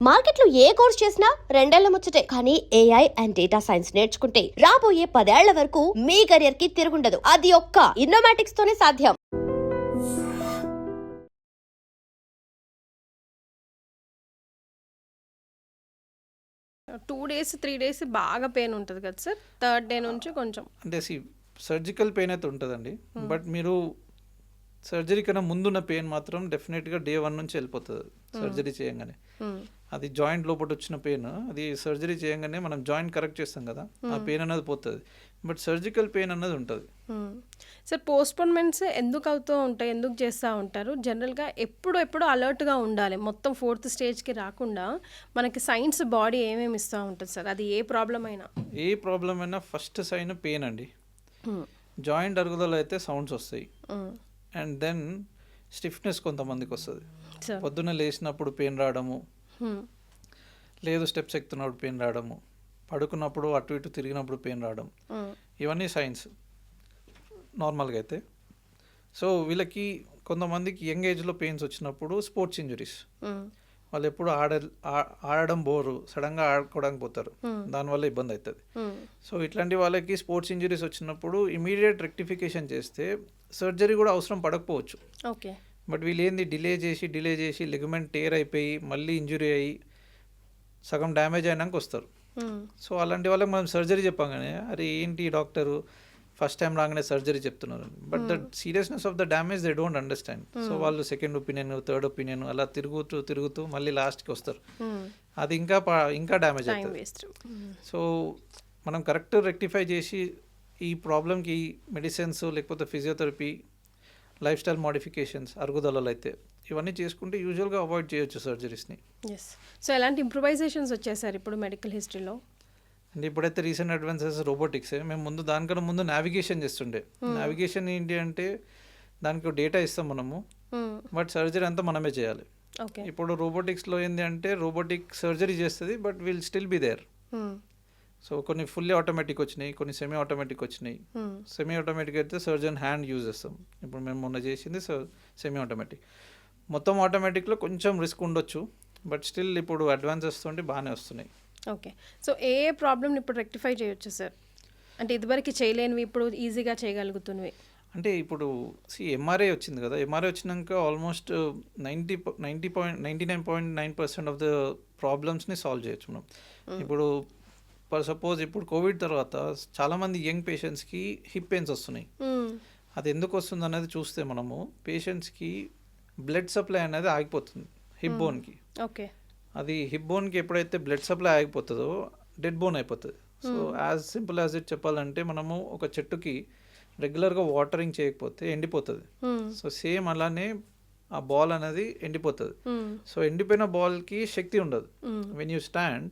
మార్కెట్లో ఏ కోర్స్ చేసినా రెండేళ్ల ముచ్చటే. కానీ ఏఐ అండ్ డేటా సైన్స్ నేర్చుకుంటే రాబోయే 10 ఏళ్ల వరకు మీ కెరియర్ కి తిరుగుండదు. అది ఒక్క ఇన్నోమాటిక్స్ తోనే సాధ్యం. టూ డేస్ 3 డేస్ బాగా పెయిన్ ఉంటుంది కదా సార్. థర్డ్ డే నుంచి కొంచెం అంటే సర్జికల్ పెయిన్ అయితే ఉంటుందండి. బట్ మీరు సర్జరీ కన్నా ముందున్న పెయిన్ మాత్రం డెఫినెట్గా డే 1 నుంచి వెళ్ళిపోతుంది సర్జరీ చేయంగానే. అది జాయింట్ లోపల వచ్చిన పెయిన్, అది సర్జరీ చేయంగానే మనం జాయింట్ కరెక్ట్ చేస్తాం కదా, ఆ పెయిన్ అనేది పోతుంది. బట్ సర్జికల్ పెయిన్ అన్నది ఉంటుంది. సార్ పోస్ట్పోన్మెంట్స్ ఎందుకు అవుతూ ఉంటాయి, ఎందుకు చేస్తూ ఉంటారు? జనరల్గా ఎప్పుడు అలర్ట్గా ఉండాలి, మొత్తం 4th స్టేజ్కి రాకుండా మనకి సైన్స్ బాడీ ఏమేమి ఇస్తూ ఉంటుంది సార్? అది ఏ ప్రాబ్లం అయినా ఫస్ట్ సైన్ పెయిన్ అండి. జాయింట్ అరుగుదల అయితే సౌండ్స్ వస్తాయి, అండ్ దెన్ స్టిఫ్నెస్ కొంతమందికి వస్తుంది. పొద్దున్న లేచినప్పుడు పెయిన్ రావడము, లేదు స్టెప్స్ ఎక్కుతున్నప్పుడు పెయిన్ రావడము, పడుకున్నప్పుడు అటు ఇటు తిరిగినప్పుడు పెయిన్ రావడం, ఇవన్నీ సైన్స్ నార్మల్గా అయితే. సో వీళ్ళకి కొంతమందికి యంగ్ ఏజ్లో పెయిన్స్ వచ్చినప్పుడు స్పోర్ట్స్ ఇంజరీస్, వాళ్ళు ఎప్పుడు ఆడడం బోరు, సడన్గా ఆడుకోవడానికి పోతారు, దానివల్ల ఇబ్బంది అవుతుంది. సో ఇట్లాంటి వాళ్ళకి స్పోర్ట్స్ ఇంజరీస్ వచ్చినప్పుడు ఇమీడియట్ రెక్టిఫికేషన్ చేస్తే సర్జరీ కూడా అవసరం పడకపోవచ్చు. ఓకే. బట్ వీళ్ళు ఏంది డిలే చేసి లిగమెంట్ టేర్ అయిపోయి మళ్ళీ ఇంజురీ అయ్యి సగం డ్యామేజ్ అయినాక వస్తారు. సో అలాంటి వాళ్ళకి మనం సర్జరీ చెప్పగానే అరే ఏంటి డాక్టరు ఫస్ట్ టైం రాగానే సర్జరీ చెప్తున్నారు, but the seriousness of the damage they don't understand. So వాళ్ళు సెకండ్ ఒపీనియన్, థర్డ్ ఒపీనియన్ అలా తిరుగుతూ మళ్ళీ లాస్ట్కి వస్తారు. అది ఇంకా డ్యామేజ్ అవుతుంది. సో మనం కరెక్ట్ రెక్టిఫై చేసి ఈ ప్రాబ్లమ్కి మెడిసిన్స్ లేకపోతే ఫిజియోథెరపీ, లైఫ్ స్టైల్ మోడిఫికేషన్స్, అరుగుదలలు అయితే ఇవన్నీ చేసుకుంటే యూజువల్గా అవాయిడ్ చేయొచ్చు సర్జరీస్ని. సో ఎలాంటి ఇంప్రూవైజేషన్స్ వచ్చాయి సార్ ఇప్పుడు మెడికల్ హిస్టరీలో? అంటే ఇప్పుడైతే రీసెంట్ అడ్వాన్సెస్ రోబోటిక్సే. మేము దానికన్నా ముందు నావిగేషన్ చేస్తుండే. నావిగేషన్ ఏంటి అంటే దానికి డేటా ఇస్తాం మనము, బట్ సర్జరీ అంతా మనమే చేయాలి. ఇప్పుడు రోబోటిక్స్లో ఏంటి అంటే రోబోటిక్ సర్జరీ చేస్తుంది, but will still be there. So కొన్ని ఫుల్లీ ఆటోమేటిక్ వచ్చినాయి, కొన్ని సెమీ ఆటోమేటిక్ వచ్చినాయి. సెమీ ఆటోమేటిక్ అయితే సర్జన్ హ్యాండ్ యూజ్ చేస్తాం. ఇప్పుడు మేము మొన్న చేసింది సెమీ ఆటోమేటిక్. మొత్తం ఆటోమేటిక్లో కొంచెం రిస్క్ ఉండొచ్చు, బట్ స్టిల్ ఇప్పుడు అడ్వాన్సెస్ తోటి బాగానే వస్తున్నాయి. ఓకే. సో ఏ ప్రాబ్లమ్ని ఇప్పుడు రెక్టిఫై చేయొచ్చు సార్? అంటే ఇదివరకు చేయలేనివి ఇప్పుడు ఈజీగా చేయగలుగుతున్నవి. అంటే ఇప్పుడు ఎంఆర్ఐ వచ్చింది కదా, ఎంఆర్ఐ వచ్చినాక ఆల్మోస్ట్ 99.9% ఆఫ్ ద ప్రాబ్లమ్స్ని సాల్వ్ చేయొచ్చు మనం. ఇప్పుడు సపోజ్ ఇప్పుడు కోవిడ్ తర్వాత చాలామంది యంగ్ పేషెంట్స్కి హిప్ పెయిన్స్ వస్తున్నాయి. అది ఎందుకు వస్తుంది అనేది చూస్తే మనము పేషెంట్స్కి బ్లడ్ సప్లై అనేది ఆగిపోతుంది హిప్ బోన్కి. ఓకే. అది హిప్ బోన్కి ఎప్పుడైతే బ్లడ్ సప్లై ఆగిపోతుందో డెడ్ బోన్ అయిపోతుంది. So as simple as it చెప్పాలంటే మనము ఒక చెట్టుకి రెగ్యులర్గా వాటరింగ్ చేయకపోతే ఎండిపోతుంది. సో సేమ్ అలానే ఆ బాల్ అనేది ఎండిపోతుంది. సో ఎండిపోయిన బాల్కి శక్తి ఉండదు. వెన్ యూ స్టాండ్,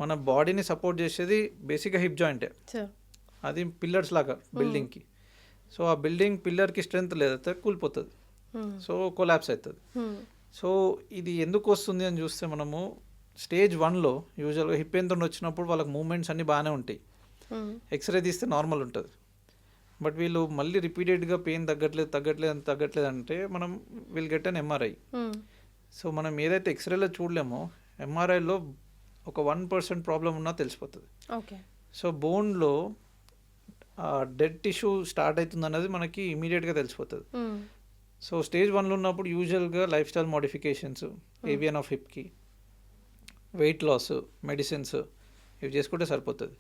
మన బాడీని సపోర్ట్ చేసేది బేసిక్గా హిప్ జాయింటే. అది పిల్లర్స్ లాగా బిల్డింగ్కి. సో ఆ బిల్డింగ్ పిల్లర్కి స్ట్రెంత్ లేదైతే కూలిపోతుంది, సో కొలాప్స్ అవుతుంది. సో ఇది ఎందుకు వస్తుంది అని చూస్తే మనము స్టేజ్ 1లో యూజువల్గా హిప్ పెయిన్తో వచ్చినప్పుడు వాళ్ళకి మూమెంట్స్ అన్నీ బాగానే ఉంటాయి, ఎక్స్రే తీస్తే నార్మల్ ఉంటుంది. బట్ వీళ్ళు మళ్ళీ రిపీటెడ్గా పెయిన్ తగ్గట్లేదు అంటే మనం will get an MRI. So మనం ఏదైతే ఎక్స్రేలో చూడలేమో ఎంఆర్ఐలో ఒక 1% ప్రాబ్లం ఉన్నా తెలిసిపోతుంది. ఓకే. సో బోన్లో డెడ్ టిష్యూ స్టార్ట్ అవుతుంది అన్నది మనకి ఇమీడియట్గా తెలిసిపోతుంది. సో స్టేజ్ 1లో ఉన్నప్పుడు యూజువల్గా లైఫ్ స్టైల్ మోడిఫికేషన్స్, ఏవియన్ ఆఫ్ హిప్కి, వెయిట్ లాస్, మెడిసిన్స్ ఇవి చేసుకుంటే సరిపోతుంది.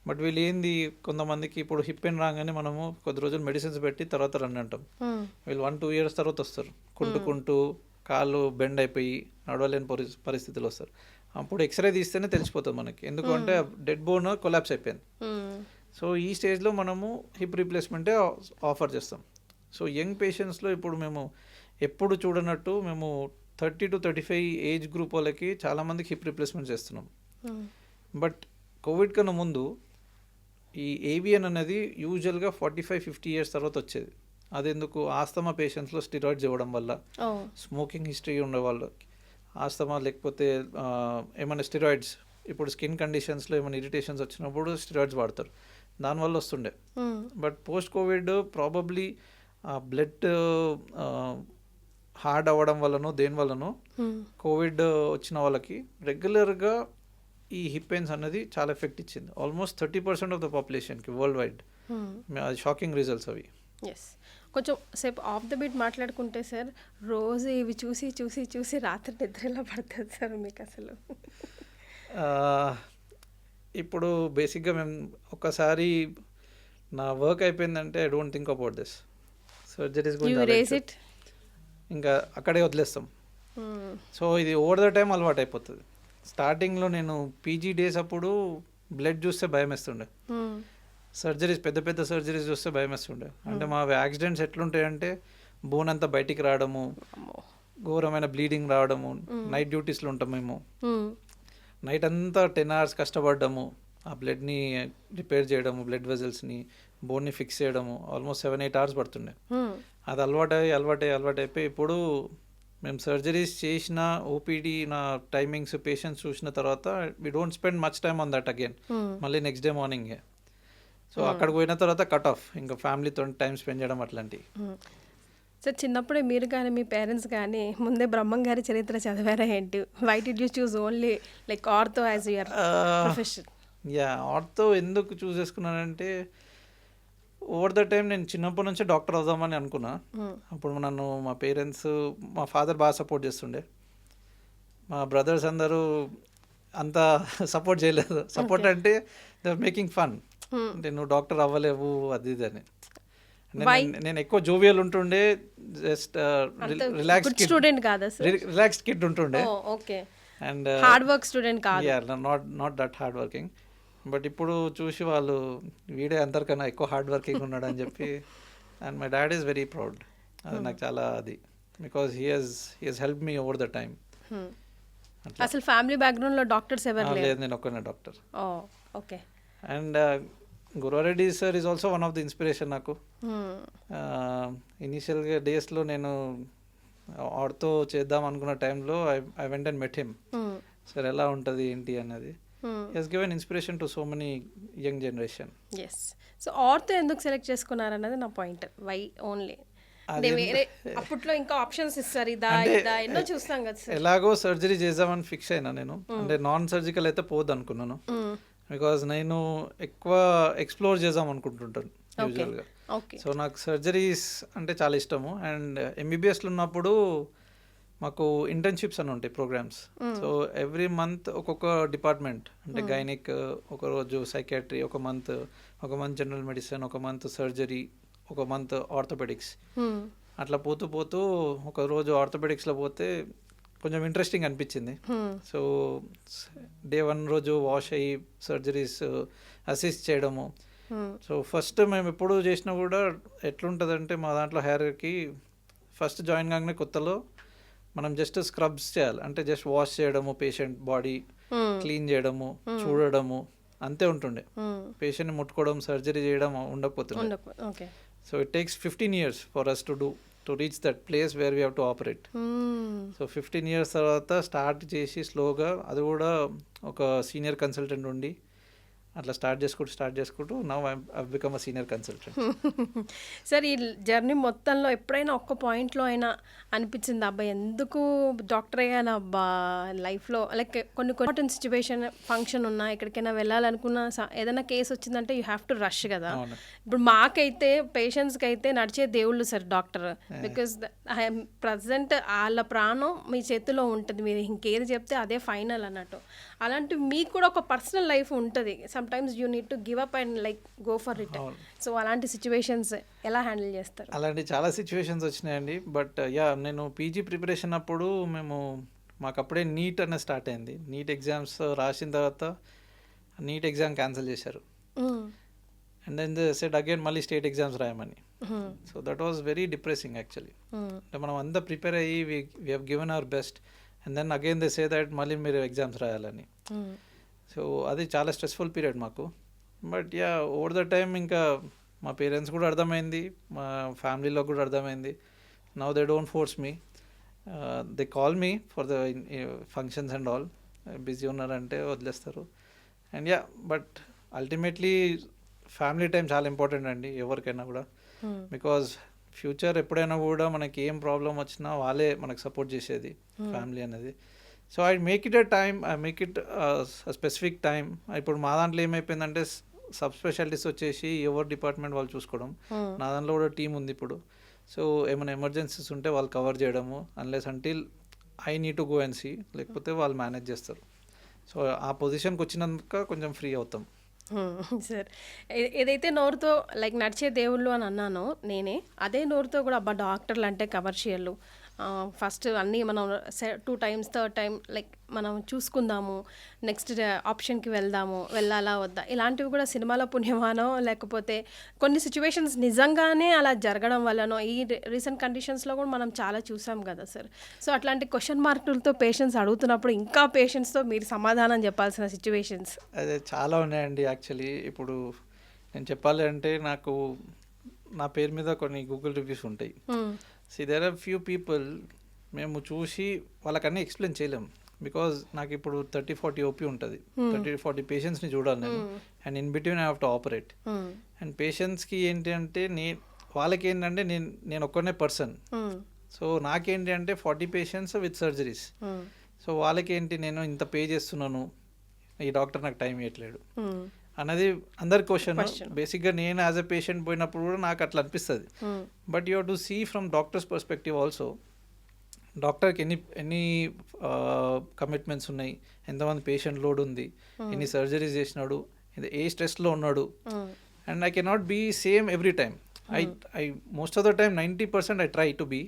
బట్ వీళ్ళు ఏంది కొంతమందికి ఇప్పుడు హిప్ పెయిన్ రాగానే మనము కొద్ది రోజులు మెడిసిన్స్ పెట్టి తర్వాత రండి అంటాం. వీళ్ళు 1-2 years తర్వాత వస్తారు, కుంటూ కాళ్ళు బెండ్ అయిపోయి నడవలేని పరిస్థితులు వస్తారు. అప్పుడు ఎక్స్రే తీస్తేనే తెలిసిపోతుంది మనకి, ఎందుకంటే డెడ్ బోన్ కొలాప్స్ అయిపోయింది. సో ఈ స్టేజ్లో మనము హిప్ రీప్లేస్మెంటే ఆఫర్ చేస్తాం. సో యంగ్ పేషెంట్స్లో ఇప్పుడు మేము ఎప్పుడు చూడనట్టు మేము 30 to 35 ఏజ్ గ్రూప్ వాళ్ళకి చాలామందికి హిప్ రీప్లేస్మెంట్ చేస్తున్నాం. బట్ కోవిడ్ కన్నా ముందు ఈ ఏవియన్ అనేది యూజువల్గా 45-50 years తర్వాత వచ్చేది. అది ఎందుకు? ఆస్తమా పేషెంట్స్లో స్టిరాయిడ్స్ ఇవ్వడం వల్ల, స్మోకింగ్ హిస్టరీ ఉండేవాళ్ళకి ఆస్తమా, లేకపోతే ఏమైనా స్టిరాయిడ్స్, ఇప్పుడు స్కిన్ కండిషన్స్లో ఏమైనా ఇరిటేషన్స్ వచ్చినప్పుడు స్టిరాయిడ్స్ వాడతారు, దానివల్ల వస్తుండే. But post Covid probably blood hard అవ్వడం వల్లనో దేని వల్లనో కోవిడ్ వచ్చిన వాళ్ళకి రెగ్యులర్గా ఈ హిప్ పెయిన్స్ అనేది చాలా ఎఫెక్ట్ ఇచ్చింది. ఆల్మోస్ట్ 30% ఆఫ్ ద పాపులేషన్కి వరల్డ్ వైడ్. అది షాకింగ్ రిజల్ట్స్ అవి. ఎస్, కొంచెం సేపు ఆఫ్ ద బీట్ మాట్లాడుకుంటే సార్, రోజు ఇవి చూసి చూసి చూసి రాత్రి నిద్ర ఎలా పడుతుంది సార్ మీకు అసలు? ఇప్పుడు బేసిక్గా మేము ఒకసారి నా వర్క్ అయిపోయిందంటే I don't think about this surgeries గురించి, ఇంకా అక్కడే వదిలేస్తాం. సో ఇది ఓవర్ ద టైం అలవాటు అయిపోతుంది. స్టార్టింగ్లో నేను పీజీ డేస్ అప్పుడు బ్లడ్ చూస్తే భయం వేస్తుండే, సర్జరీస్ పెద్ద పెద్ద సర్జరీస్ చూస్తే భయం వేస్తుండే. అంటే మా యాక్సిడెంట్స్ ఎట్లుంటాయంటే బోన్ అంతా బయటికి రావడము, ఘోరమైన బ్లీడింగ్ రావడము. నైట్ డ్యూటీస్లో ఉంటాం మేము, నైట్ అంతా 10 hours కష్టపడ్డాము ఆ బ్లడ్ని రిపేర్ చేయడము, బ్లడ్ వెజల్స్ని, బోన్ని ఫిక్స్ చేయడము. Almost 7-8 hours పడుతుండే. అది అలవాటైపోయి ఇప్పుడు మేము సర్జరీస్ చేసిన ఓపీడీ నా టైమింగ్స్ పేషెంట్స్ చూసిన తర్వాత we don't spend much time on that again. మళ్ళీ నెక్స్ట్ డే మార్నింగే. సో అక్కడికి పోయిన తర్వాత కట్ ఆఫ్, ఇంకా ఫ్యామిలీతో టైం స్పెండ్ చేయడం అట్లాంటివి. సార్ చిన్నప్పుడే మీరు కానీ మీ పేరెంట్స్ కానీ ముందే బ్రహ్మం గారి చరిత్ర చదివారా ఏంటి? Why did you choose only like ortho as your profession? Ortho ఎందుకు చూస్ చేసుకున్నానంటే ఓవర్ ద టైం నేను చిన్నప్పటి నుంచే డాక్టర్ అవుదామని అనుకున్నా. అప్పుడు నన్ను మా పేరెంట్స్, మా ఫాదర్ బాగా సపోర్ట్ చేస్తుండే. మా బ్రదర్స్ అందరూ అంత సపోర్ట్ చేయలేదు. సపోర్ట్ అంటే దే మేకింగ్ ఫన్, అంటే నువ్వు డాక్టర్ అవ్వలేవు అది ఇది అని. నేను ఎక్కువ జోవియల్ ఉంటుండే, జస్ట్ రిలాక్స్డ్ కిడ్ ఉంటుండే. అండ్ హార్డ్ వర్క్ స్టూడెంట్ కాదు, not that hard working. But ఇప్పుడు చూసి వాళ్ళు వీడే అందరికన్నా ఎక్కువ హార్డ్ వర్కింగ్ ఉన్నాడు అని చెప్పి. And my dad is very proud. అది నాకు చాలా అది, because he has help me over the time. అసలు ఫ్యామిలీ బ్యాక్గ్రౌండ్ లో డాక్టర్స్ ఎవరు లేదు, నేను ఒక్కనే doctor. Okay. And Guruvareddy sir is also one of the inspiration నాకు. ఇనీషియల్గా డేస్లో నేను ఆర్తో చేద్దాం అనుకున్న టైంలో I went and met him. Sir ఎలా ఉంటుంది ఏంటి అన్నది. He has given inspiration to so many young generation. Yes. So ortho ఎందుకు సెలెక్ట్ చేసుకున్నారు అన్నది నా పాయింట్. Why only? అంటే వేరే అప్పట్లో ఇంకా ఆప్షన్స్ ఇస్తారు, ఇదా ఎన్నో చూస్తాం కదా సార్. ఎలాగో సర్జరీ చేద్దామని ఫిక్స్ అయినా నేను. అంటే నాన్ సర్జికల్ అయితే పోద్దు అనుకున్నాను, బికాజ్ నేను ఎక్కువ ఎక్స్ప్లోర్ చేద్దాం అనుకుంటుంటాను యూజువల్గా. సో నాకు సర్జరీస్ అంటే చాలా ఇష్టము. అండ్ ఎంబీబీఎస్లో ఉన్నప్పుడు మాకు ఇంటర్న్షిప్స్ అని ఉంటాయి ప్రోగ్రామ్స్. సో ఎవ్రీ మంత్ ఒక్కొక్క డిపార్ట్మెంట్, అంటే గైనిక్ ఒక రోజు, సైకాట్రీ ఒక మంత్ జనరల్ మెడిసిన్, ఒక మంత్ సర్జరీ, ఒక మంత్ ఆర్థోపెడిక్స్, అట్లా పోతూ ఒక రోజు ఆర్థోపెడిక్స్లో పోతే కొంచెం ఇంట్రెస్టింగ్ అనిపించింది. సో డే 1 రోజు వాష్ అయ్యి సర్జరీస్ అసిస్ట్ చేయడము. సో ఫస్ట్ మేము ఎప్పుడు చేసినా కూడా ఎట్లుంటుందంటే మా దాంట్లో హెయిర్కి ఫస్ట్ జాయిన్ కాగానే కొత్తలో మనం జస్ట్ స్క్రబ్స్ చేయాలి, అంటే జస్ట్ వాష్ చేయడము, పేషెంట్ బాడీ క్లీన్ చేయడము, చూడడము అంతే ఉంటుండే. పేషెంట్ని ముట్టుకోవడం, సర్జరీ చేయడం ఉండకపోతుండే. So it takes 15 years for us to reach that place where we have to operate. So 15 years తర్వాత స్టార్ట్ చేసి స్లోగా, అది కూడా ఒక సీనియర్ కన్సల్టెంట్ ఉండి అట్లా స్టార్ట్ చేసుకుంటూ now I become a senior consultant. Sir ఈ జర్నీ మొత్తంలో ఎప్పుడైనా ఒక్క పాయింట్లో అయినా అనిపించింది అబ్బాయి ఎందుకు డాక్టర్ అయ్యాను అబ్బా లైఫ్లో, లైక్ కొన్ని ఇంపార్టెంట్ సిచ్యువేషన్, ఫంక్షన్ ఉన్నా, ఎక్కడికైనా వెళ్ళాలనుకున్నా, ఏదైనా కేసు వచ్చిందంటే యూ హ్యావ్ టు రష్ కదా. ఇప్పుడు మాకైతే పేషెంట్స్కి అయితే నడిచే దేవుళ్ళు sir doctor, because I'm present వాళ్ళ ప్రాణం మీ చేతిలో ఉంటుంది, మీరు ఇంకేది చెప్తే అదే ఫైనల్ అన్నట్టు. అలాంటి మీకు కూడా ఒక పర్సనల్ లైఫ్ ఉంటుంది, sometimes you need to give up and like go for it. So అలాంటి సిచ్యువేషన్స్ ఎలా హ్యాండిల్ చేస్తారు? అలాంటి చాలా సిచ్యువేషన్స్ వచ్చినాయండి. బట్ నేను పీజీ ప్రిపరేషన్ అప్పుడు మాకు అప్పుడే నీట్ అనేది స్టార్ట్ అయింది. నీట్ ఎగ్జామ్స్ రాసిన తర్వాత నీట్ ఎగ్జామ్ క్యాన్సిల్ చేశారు. And then they said again మళ్ళీ స్టేట్ ఎగ్జామ్స్ రాయమని. So that was very depressing actually. అంటే మనం అంతా ప్రిపేర్ అయ్యి we have given our best and then again they say that మళ్ళీ మీరు ఎగ్జామ్స్ రాయాలని. సో అది చాలా స్ట్రెస్ఫుల్ పీరియడ్ మాకు. బట్ ఓవర్ ద టైమ్ ఇంకా మా పేరెంట్స్ కూడా అర్థమైంది, మా ఫ్యామిలీలో కూడా అర్థమైంది. Now they don't force me, they call me for the functions and all. Busy ఉన్నారంటే వదిలేస్తారు. And but ultimately family time చాలా ఇంపార్టెంట్ అండి ఎవరికైనా కూడా. బికాజ్ ఫ్యూచర్ ఎప్పుడైనా కూడా మనకి ఏం ప్రాబ్లం వచ్చినా వాళ్ళే మనకు సపోర్ట్ చేసేది ఫ్యామిలీ అనేది. So I make it specific time. ఇప్పుడు మా దాంట్లో ఏమైపోయిందంటే సబ్ స్పెషాలిటీస్ వచ్చేసి ఎవరి డిపార్ట్మెంట్ వాళ్ళు చూసుకోవడం. నా దాంట్లో కూడా టీం ఉంది ఇప్పుడు. సో ఏమైనా ఎమర్జెన్సీస్ ఉంటే వాళ్ళు కవర్ చేయడము, unless until I need to go and see, లేకపోతే వాళ్ళు మేనేజ్ చేస్తారు. సో ఆ పొజిషన్కి వచ్చినాక కొంచెం ఫ్రీ అవుతాం. సార్ ఏదైతే నోరుతో లైక్ నడిచే దేవుళ్ళు అని అన్నానో నేనే, అదే నోరుతో కూడా అబ్బా డాక్టర్లు అంటే కమర్షియల్, ఫస్ట్ అన్నీ మనం 2 times 3rd time లైక్ మనం చూసుకుందాము, నెక్స్ట్ ఆప్షన్కి వెళ్ళాలా వద్దా, ఇలాంటివి కూడా సినిమాలో పుణ్యమానో లేకపోతే కొన్ని సిచ్యువేషన్స్ నిజంగానే అలా జరగడం వల్లనో ఈ రీసెంట్ కండిషన్స్లో కూడా మనం చాలా చూసాం కదా సార్. సో అట్లాంటి క్వశ్చన్ మార్కులతో పేషెంట్స్ అడుగుతున్నప్పుడు ఇంకా పేషెంట్స్తో మీరు సమాధానం చెప్పాల్సిన సిచ్యువేషన్స్ అదే చాలా ఉన్నాయండి. యాక్చువల్లీ ఇప్పుడు నేను చెప్పాలి అంటే నాకు నా పేరు మీద కొన్ని గూగుల్ రివ్యూస్ ఉంటాయి. దేర్ ఆర్ ఫ్యూ పీపుల్ మేము చూసి వాళ్ళకన్నీ ఎక్స్ప్లెయిన్ చేయలేం. బికాజ్ నాకు ఇప్పుడు 30-40 ఓపీ ఉంటుంది, 30-40 పేషెంట్స్ని చూడాలి నేను. And in between I have to operate. And పేషెంట్స్కి ఏంటి అంటే వాళ్ళకి ఏంటంటే నేను ఒక్కనే పర్సన్. సో నాకేంటి అంటే 40 పేషెంట్స్ విత్ సర్జరీస్. సో వాళ్ళకేంటి నేను ఇంత పే చేస్తున్నాను, ఈ డాక్టర్ నాకు టైం ఇవ్వట్లేడు అన్నది అందరి క్వశ్చన్. బేసిక్గా నేను యాజ్ ఎ పేషెంట్ పోయినప్పుడు కూడా నాకు అట్లా అనిపిస్తుంది. But you have to see from doctors perspective also. డాక్టర్కి ఎన్ని కమిట్మెంట్స్ ఉన్నాయి, ఎంతమంది పేషెంట్ లోడ్ ఉంది, ఎన్ని సర్జరీస్ చేసినాడు, ఏ స్ట్రెస్లో ఉన్నాడు. And I cannot be same every time. I most of the time 90% I try to be,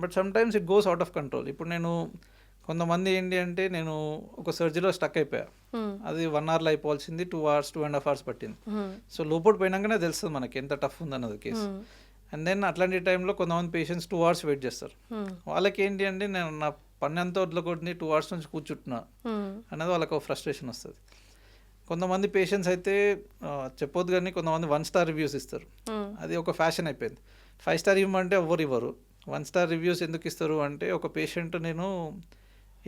but sometimes it goes out of control. ఇప్పుడు నేను కొంతమంది ఏంటి అంటే నేను ఒక సర్జరీలో స్టక్ అయిపోయా, అది 1 hourలో అయిపోవాల్సింది 2 hours 2.5 hours పట్టింది. సో లోపల పోయినాకనే తెలుస్తుంది మనకి ఎంత టఫ్ ఉందన్నది కేసు. అండ్ దెన్ అట్లాంటి టైంలో కొంతమంది పేషెంట్స్ 2 hours వెయిట్ చేస్తారు. వాళ్ళకి ఏంటి అంటే నేను నా పని అంతా వదలకొట్టి 2 hours నుంచి కూర్చుంటున్నా అన్నది వాళ్ళకి ఒక ఫ్రస్ట్రేషన్ వస్తుంది. కొంతమంది పేషెంట్స్ అయితే చెప్పొద్దు కానీ కొంతమంది 1 star రివ్యూస్ ఇస్తారు. అది ఒక ఫ్యాషన్ అయిపోయింది. 5 star ఇవ్వమంటే ఎవరు ఇవ్వరు. 1 star రివ్యూస్ ఎందుకు ఇస్తారు అంటే, ఒక పేషెంట్ నేను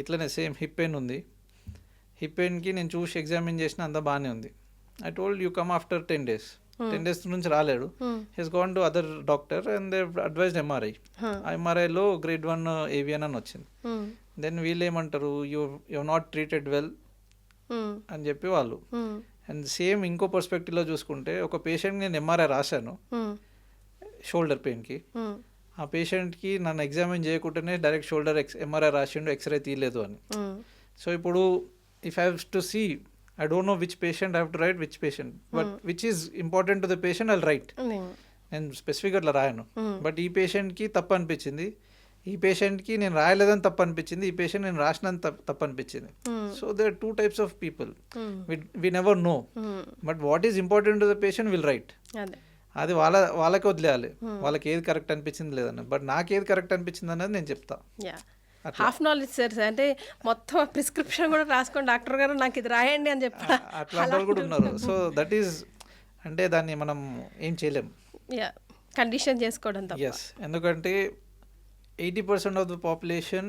ఇట్లనే సేమ్ హిప్ పెయిన్ ఉంది, హిప్ పెయిన్కి నేను చూసి ఎగ్జామిన్ చేసిన అంతా బాగానే ఉంది. I told you come after 10 days. 10 days నుంచి రాలేడు. He's gone to other doctor and they advised MRI. ఆ ఎంఆర్ఐలో grade 1 AVN అని వచ్చింది. దెన్ వీళ్ళు ఏమంటారు, యూ నాట్ ట్రీటెడ్ వెల్ అని చెప్పి వాళ్ళు. అండ్ సేమ్ ఇంకో పర్స్పెక్టివ్లో చూసుకుంటే, ఒక పేషెంట్కి నేను ఎంఆర్ఐ రాశాను షోల్డర్ పెయిన్కి. ఆ పేషెంట్కి నన్ను ఎగ్జామిన్ చేయకుండానే డైరెక్ట్ షోల్డర్ ఎంఆర్ఐ రాసిండు, ఎక్స్రే తీయలేదు అని. సో ఇప్పుడు if I have to see, I don't know which patient I have to write which patient, but which is important to the patient I'll write. నేను స్పెసిఫిక్గా అట్లా రాయను. But ఈ పేషెంట్కి తప్పు అనిపించింది, ఈ పేషెంట్కి నేను రాయలేదని తప్పు అనిపించింది, ఈ పేషెంట్ నేను రాసినంత తప్పు అనిపించింది. So there are 2 types of people. We never know. But what is important to the patient we'll write. అది వాళ్ళకి వదిలేయాలి, వాళ్ళకి ఏది కరెక్ట్ అనిపించింది లేదని. బట్ నాకు ఏది కరెక్ట్ అనిపించింది అనేది నేను చెప్తా. హాఫ్ నాలెడ్జ్ సార్, అంటే మొత్తం ప్రిస్క్రిప్షన్ కూడా రాసుకోండి డాక్టర్ గారు నాకు ఇది రాయండి అని చెప్పి అట్లా కూడా ఉన్నారు. సో దట్ ఈస్ అంటే దాన్ని మనం ఏం చేయలేం, కండిషన్ చేసుకోవడం తప్ప. ఎస్, ఎందుకంటే 80% of the population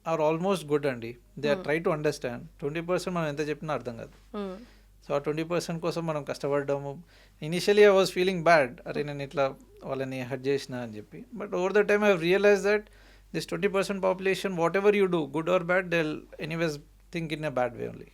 are almost good అండి. They are try to understand. 20% మనం ఎంత చెప్పినా అర్థం కాదు. సో ఆ 20% కోసం మనం కష్టపడ్డాము. Initially I was feeling bad, అరే నేను ఇట్లా వాళ్ళని హర్ట్ చేసిన అని చెప్పి. But over the time I realise that this 20% population, whatever you do, good or bad, they'll anyways think in a bad way only.